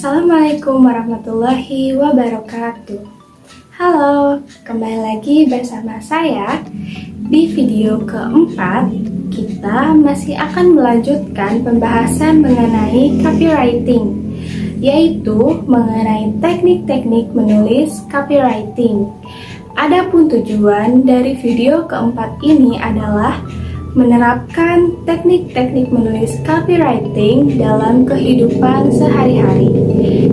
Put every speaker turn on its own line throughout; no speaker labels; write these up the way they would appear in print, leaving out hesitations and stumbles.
Assalamualaikum warahmatullahi wabarakatuh. Halo, kembali lagi bersama saya. Di video keempat, kita masih akan melanjutkan pembahasan mengenai copywriting, yaitu mengenai teknik-teknik menulis copywriting. Adapun tujuan dari video keempat ini adalah menerapkan teknik-teknik menulis copywriting dalam kehidupan sehari-hari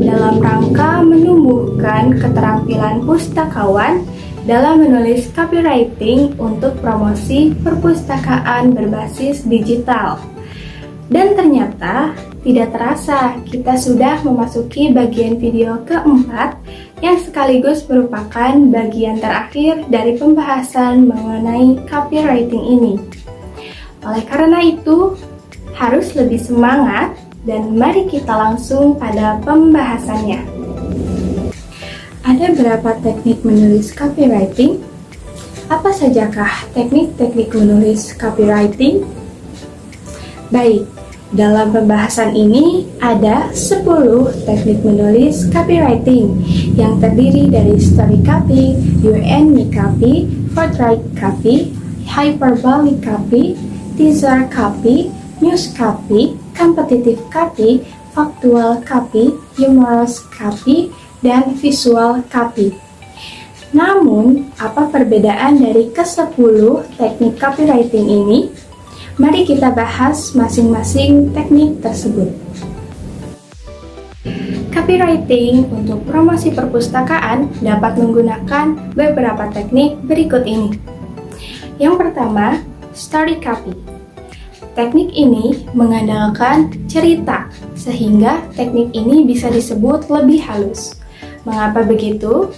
dalam rangka menumbuhkan keterampilan pustakawan dalam menulis copywriting untuk promosi perpustakaan berbasis digital. Dan ternyata tidak terasa kita sudah memasuki bagian video keempat yang sekaligus merupakan bagian terakhir dari pembahasan mengenai copywriting ini. Oleh karena itu, harus lebih semangat dan mari kita langsung pada pembahasannya. Ada berapa teknik menulis copywriting? Apa sajakah teknik-teknik menulis copywriting? Baik, dalam pembahasan ini ada 10 teknik menulis copywriting yang terdiri dari story copy, U&Me copy, forthright copy, hyperbolic copy, teaser copy, news copy, competitive copy, factual copy, humorous copy, dan visual copy. Namun, apa perbedaan dari ke-10 teknik copywriting ini? Mari kita bahas masing-masing teknik tersebut. Copywriting untuk promosi perpustakaan dapat menggunakan beberapa teknik berikut ini. Yang pertama, story copy. Teknik ini mengandalkan cerita, sehingga teknik ini bisa disebut lebih halus. Mengapa begitu?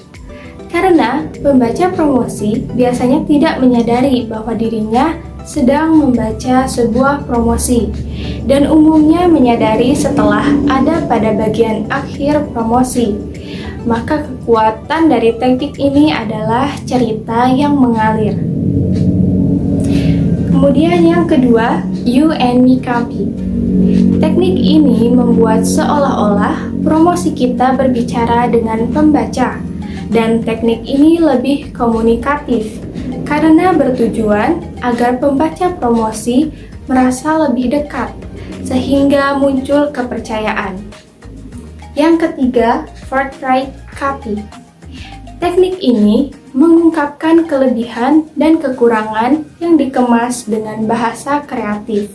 Karena pembaca promosi biasanya tidak menyadari bahwa dirinya sedang membaca sebuah promosi, dan umumnya menyadari setelah ada pada bagian akhir promosi. Maka kekuatan dari teknik ini adalah cerita yang mengalir. Kemudian yang kedua, U&Me copy. Teknik ini membuat seolah-olah promosi kita berbicara dengan pembaca, dan teknik ini lebih komunikatif karena bertujuan agar pembaca promosi merasa lebih dekat sehingga muncul kepercayaan. Yang ketiga, forthright copy. Teknik ini mengungkapkan kelebihan dan kekurangan yang dikemas dengan bahasa kreatif,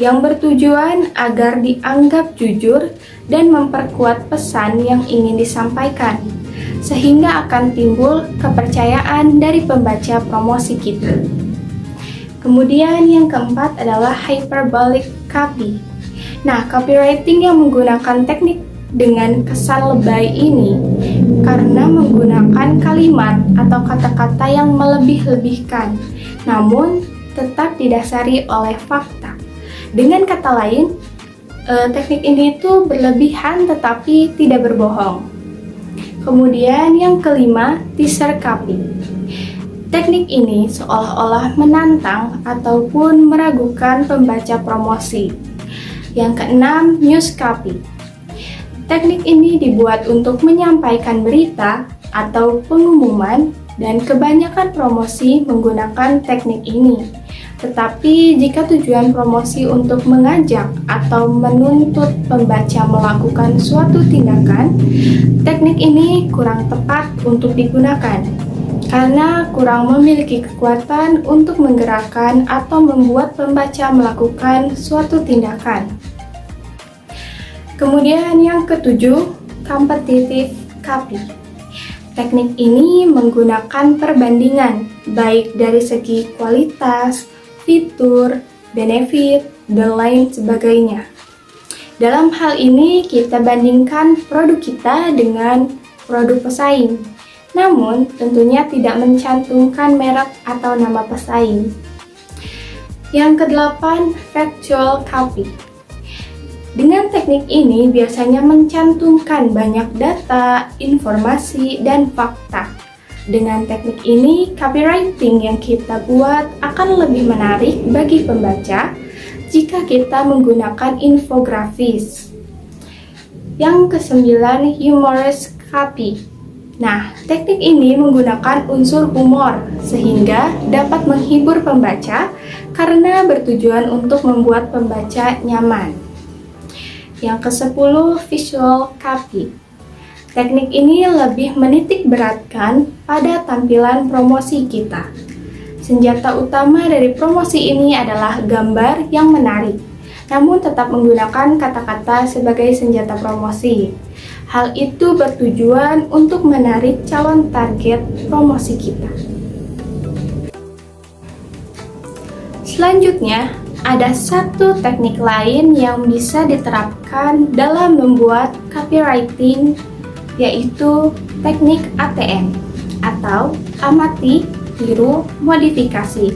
yang bertujuan agar dianggap jujur dan memperkuat pesan yang ingin disampaikan, sehingga akan timbul kepercayaan dari pembaca promosi kita. Kemudian yang keempat adalah hyperbolic copy. Nah, copywriting yang menggunakan teknik dengan kesan lebay ini karena menggunakan kalimat atau kata-kata yang melebih-lebihkan, namun tetap didasari oleh fakta. Dengan kata lain, teknik ini itu berlebihan tetapi tidak berbohong. Kemudian yang kelima, teaser copy. Teknik ini seolah-olah menantang ataupun meragukan pembaca promosi. Yang keenam, news copy. Teknik ini dibuat untuk menyampaikan berita atau pengumuman, dan kebanyakan promosi menggunakan teknik ini. Tetapi jika tujuan promosi untuk mengajak atau menuntut pembaca melakukan suatu tindakan, teknik ini kurang tepat untuk digunakan karena kurang memiliki kekuatan untuk menggerakkan atau membuat pembaca melakukan suatu tindakan. Kemudian yang ketujuh, competitive copy. Teknik ini menggunakan perbandingan baik dari segi kualitas, fitur, benefit, dan lain sebagainya. Dalam hal ini kita bandingkan produk kita dengan produk pesaing, namun tentunya tidak mencantumkan merek atau nama pesaing. Yang kedelapan, factual copy. Dengan teknik ini biasanya mencantumkan banyak data, informasi, dan fakta. Dengan teknik ini, copywriting yang kita buat akan lebih menarik bagi pembaca jika kita menggunakan infografis. Yang kesembilan, humorous copy. Nah, teknik ini menggunakan unsur humor sehingga dapat menghibur pembaca karena bertujuan untuk membuat pembaca nyaman. Yang kesepuluh, visual copy. Teknik ini lebih menitik beratkan pada tampilan promosi kita. Senjata utama dari promosi ini adalah gambar yang menarik, namun tetap menggunakan kata-kata sebagai senjata promosi. Hal itu bertujuan untuk menarik calon target promosi kita. Selanjutnya, ada satu teknik lain yang bisa diterapkan dalam membuat copywriting, yaitu teknik ATM atau amati, tiru, modifikasi,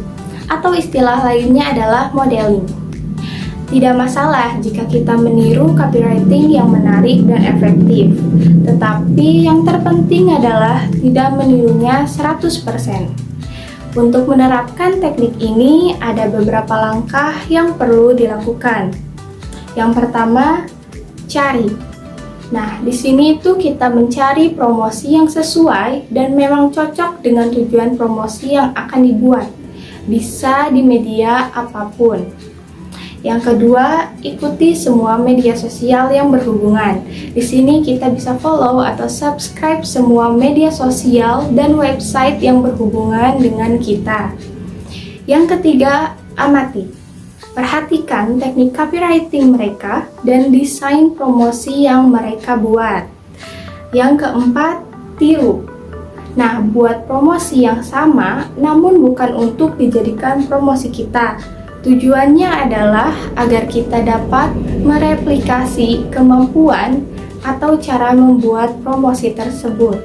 atau istilah lainnya adalah modeling. Tidak masalah jika kita meniru copywriting yang menarik dan efektif, tetapi yang terpenting adalah tidak menirunya 100%. Untuk menerapkan teknik ini, ada beberapa langkah yang perlu dilakukan. Yang pertama, cari. Nah, di sini tuh kita mencari promosi yang sesuai dan memang cocok dengan tujuan promosi yang akan dibuat. Bisa di media apapun. Yang kedua, ikuti semua media sosial yang berhubungan. Di sini kita bisa follow atau subscribe semua media sosial dan website yang berhubungan dengan kita. Yang ketiga, amati. Perhatikan teknik copywriting mereka dan desain promosi yang mereka buat. Yang keempat, tiru. Nah, buat promosi yang sama namun bukan untuk dijadikan promosi kita. Tujuannya adalah agar kita dapat mereplikasi kemampuan atau cara membuat promosi tersebut.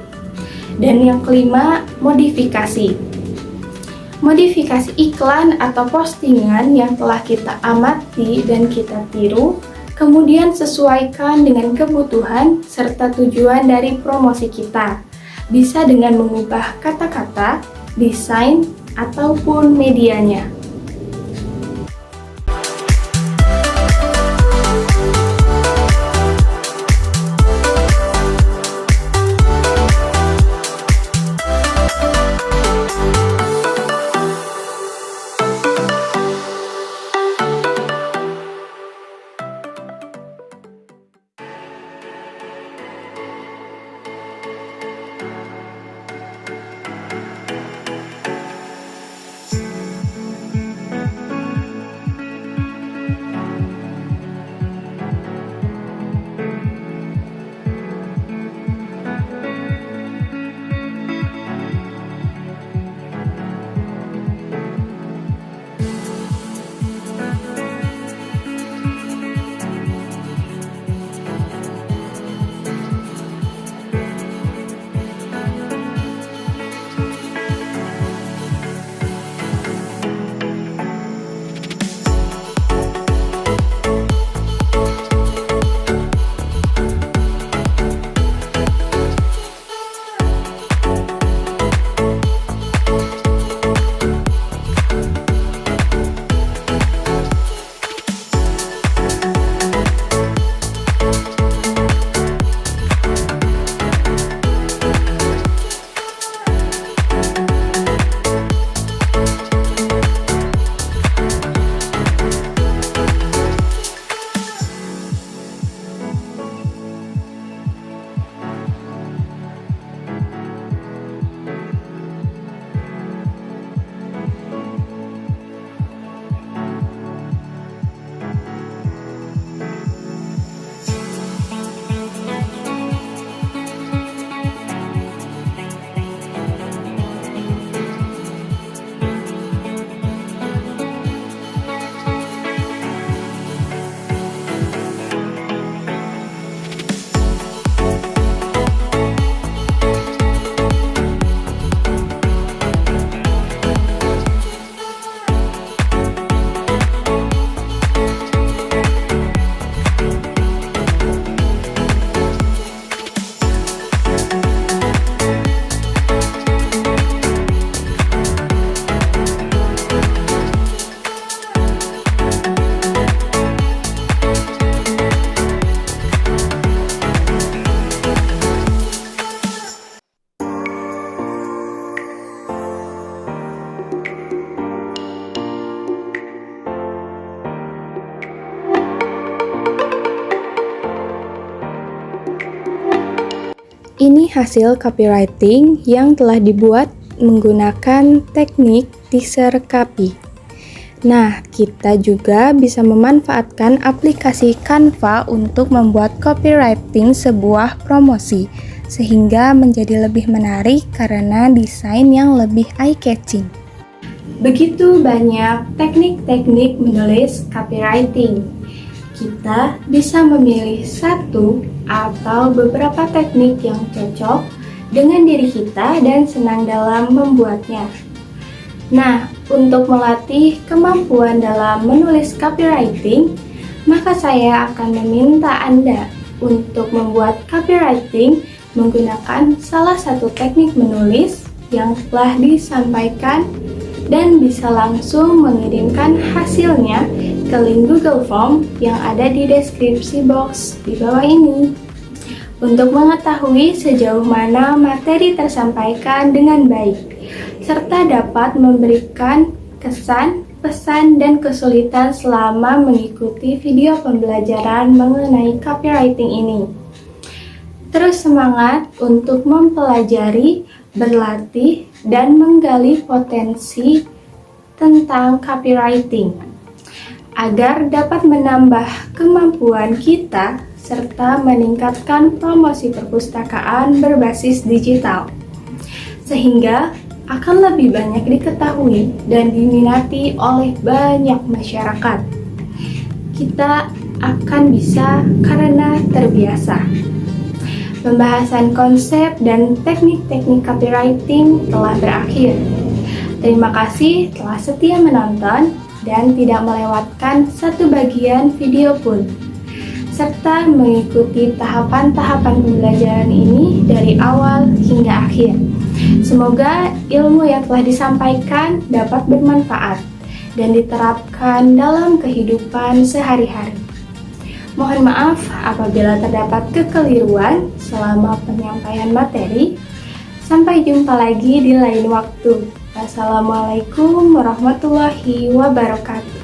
Dan yang kelima, modifikasi. Modifikasi iklan atau postingan yang telah kita amati dan kita tiru, kemudian sesuaikan dengan kebutuhan serta tujuan dari promosi kita. Bisa dengan mengubah kata-kata, desain, ataupun medianya. Ini hasil copywriting yang telah dibuat menggunakan teknik teaser copy. Nah, kita juga bisa memanfaatkan aplikasi Canva untuk membuat copywriting sebuah promosi, sehingga menjadi lebih menarik karena desain yang lebih eye-catching. Begitu banyak teknik-teknik menulis copywriting. Kita bisa memilih satu atau beberapa teknik yang cocok dengan diri kita dan senang dalam membuatnya. Nah, untuk melatih kemampuan dalam menulis copywriting, maka saya akan meminta Anda untuk membuat copywriting menggunakan salah satu teknik menulis yang telah disampaikan dan bisa langsung mengirimkan hasilnya ke link Google Form yang ada di deskripsi box di bawah ini. Untuk mengetahui sejauh mana materi tersampaikan dengan baik, serta dapat memberikan kesan, pesan, dan kesulitan selama mengikuti video pembelajaran mengenai copywriting ini. Terus semangat untuk mempelajari, berlatih, dan menggali potensi tentang copywriting agar dapat menambah kemampuan kita serta meningkatkan promosi perpustakaan berbasis digital, sehingga akan lebih banyak diketahui dan diminati oleh banyak masyarakat. Kita akan bisa karena terbiasa. Pembahasan konsep dan teknik-teknik copywriting telah berakhir. Terima kasih telah setia menonton dan tidak melewatkan satu bagian video pun, serta mengikuti tahapan-tahapan pembelajaran ini dari awal hingga akhir. Semoga ilmu yang telah disampaikan dapat bermanfaat dan diterapkan dalam kehidupan sehari-hari. Mohon maaf apabila terdapat kekeliruan selama penyampaian materi. Sampai jumpa lagi di lain waktu. Wassalamualaikum warahmatullahi wabarakatuh.